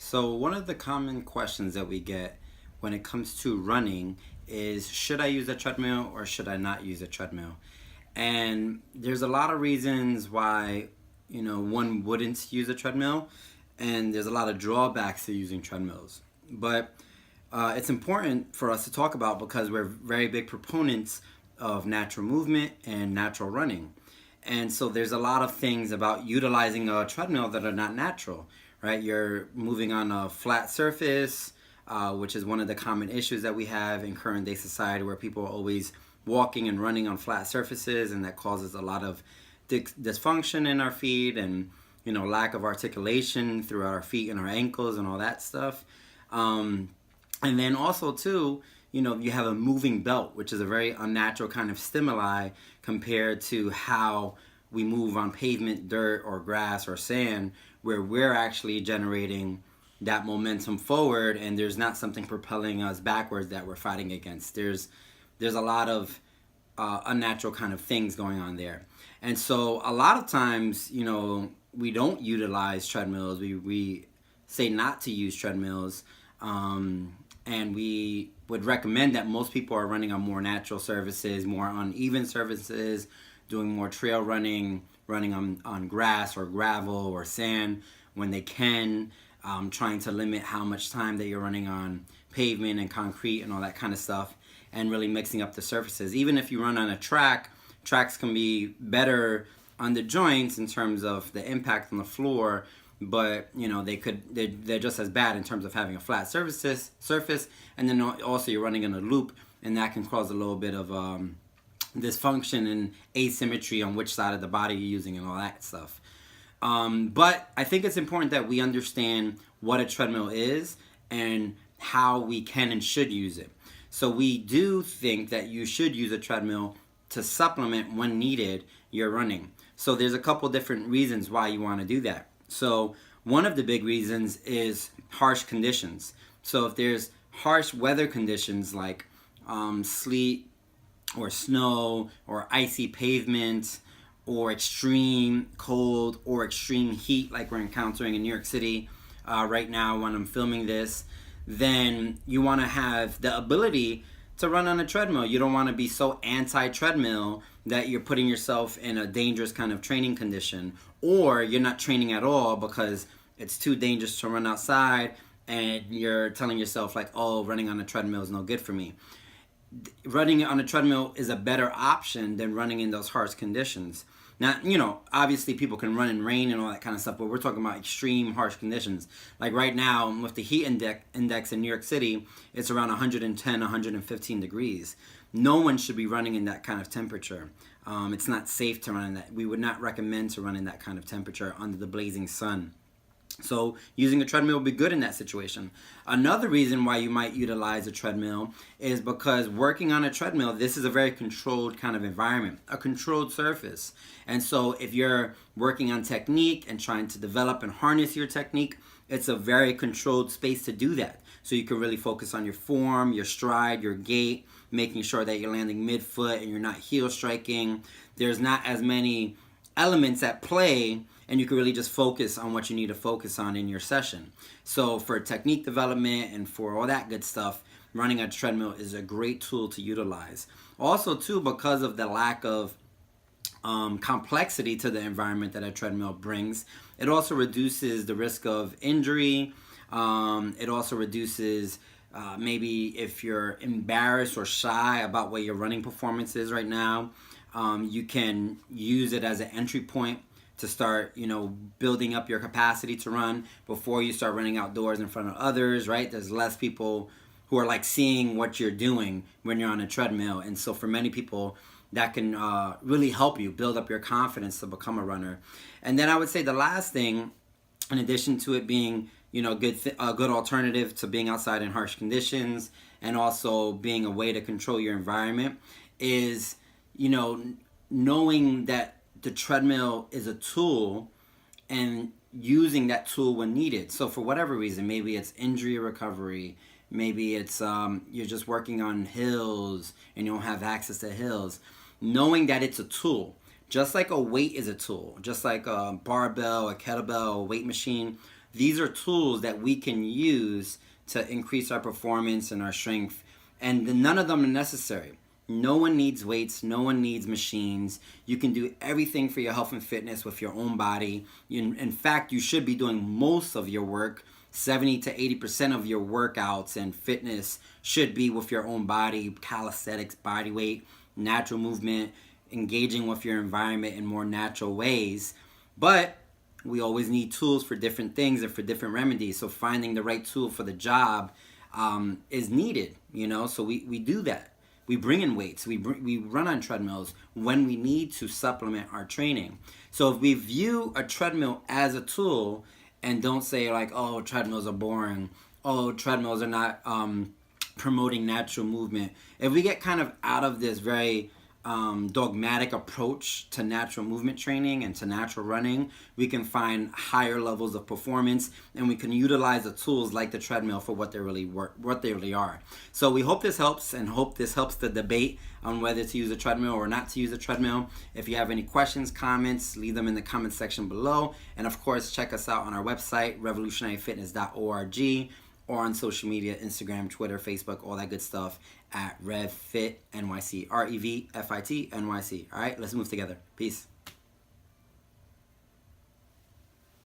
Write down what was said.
So one of the common questions that we get when it comes to running is, should I use a treadmill or should I not use a treadmill? And there's a lot of reasons why, one wouldn't use a treadmill, and there's a lot of drawbacks to using treadmills. But it's important for us to talk about because we're very big proponents of natural movement and natural running. And so there's a lot of things about utilizing a treadmill that are not natural, right? You're moving on a flat surface, which is one of the common issues that we have in current day society, where people are always walking and running on flat surfaces, and that causes a lot of dysfunction in our feet and lack of articulation throughout our feet and our ankles and all that stuff. And then also too, you have a moving belt, which is a very unnatural kind of stimuli compared to how we move on pavement, dirt, or grass or sand, where we're actually generating that momentum forward, and there's not something propelling us backwards that we're fighting against. There's a lot of unnatural kind of things going on there. And so a lot of times, we don't utilize treadmills. We say not to use treadmills. And we would recommend that most people are running on more natural surfaces, more uneven surfaces, doing more trail running on grass or gravel or sand when they can, trying to limit how much time that you're running on pavement and concrete and all that kind of stuff, and really mixing up the surfaces. Even if you run on a track, tracks can be better on the joints in terms of the impact on the floor, but they're just as bad in terms of having a flat surface, and then also you're running in a loop, and that can cause a little bit of dysfunction and asymmetry on which side of the body you're using and all that stuff. But I think it's important that we understand what a treadmill is and how we can and should use it. So we do think that you should use a treadmill to supplement, when needed, your running. So there's a couple different reasons why you want to do that. So one of the big reasons is harsh conditions. So if there's harsh weather conditions like sleet or snow or icy pavement or extreme cold or extreme heat like we're encountering in New York City right now when I'm filming this, then you want to have the ability to run on a treadmill. You don't want to be so anti-treadmill that you're putting yourself in a dangerous kind of training condition, or you're not training at all because it's too dangerous to run outside and you're telling yourself like, oh, running on a treadmill is no good for me. Running on a treadmill is a better option than running in those harsh conditions. Now, obviously people can run in rain and all that kind of stuff, but we're talking about extreme harsh conditions. Like right now, with the heat index in New York City, it's around 110, 115 degrees. No one should be running in that kind of temperature. It's not safe to run in that. We would not recommend to run in that kind of temperature under the blazing sun. So using a treadmill will be good in that situation. Another reason why you might utilize a treadmill is because working on a treadmill, this is a very controlled kind of environment, a controlled surface. And so if you're working on technique and trying to develop and harness your technique, it's a very controlled space to do that. So you can really focus on your form, your stride, your gait, making sure that you're landing mid-foot and you're not heel striking. There's not as many elements at play, and you can really just focus on what you need to focus on in your session. So for technique development and for all that good stuff, running a treadmill is a great tool to utilize. Also too, because of the lack of complexity to the environment that a treadmill brings, it also reduces the risk of injury. It also reduces maybe if you're embarrassed or shy about what your running performance is right now, you can use it as an entry point to start, building up your capacity to run before you start running outdoors in front of others, right? There's less people who are like seeing what you're doing when you're on a treadmill. And so for many people, that can really help you build up your confidence to become a runner. And then I would say the last thing, in addition to it being, a good alternative to being outside in harsh conditions and also being a way to control your environment, is, knowing that the treadmill is a tool and using that tool when needed. So for whatever reason, maybe it's injury recovery, maybe it's you're just working on hills and you don't have access to hills. Knowing that it's a tool, just like a weight is a tool, just like a barbell, a kettlebell, a weight machine, These are tools that we can use to increase our performance and our strength, and none of them are necessary. No one needs weights. No one needs machines. You can do everything for your health and fitness with your own body. In fact, you should be doing most of your work. 70 to 80% of your workouts and fitness should be with your own body, calisthenics, body weight, natural movement, engaging with your environment in more natural ways. But we always need tools for different things and for different remedies. So finding the right tool for the job is needed, so we do that. We bring in weights. We run on treadmills when we need to supplement our training. So if we view a treadmill as a tool and don't say like, oh, treadmills are boring. Oh, treadmills are not promoting natural movement. If we get kind of out of this very dogmatic approach to natural movement training and to natural running, we can find higher levels of performance, and we can utilize the tools like the treadmill for what they really are. So we hope this helps, and hope this helps the debate on whether to use a treadmill or not to use a treadmill. If you have any questions, comments, leave them in the comment section below. And of course, check us out on our website, revolutionaryfitness.org, or on social media, Instagram, Twitter, Facebook, all that good stuff at RevFitNYC, RevFitNYC. All right, let's move together. Peace.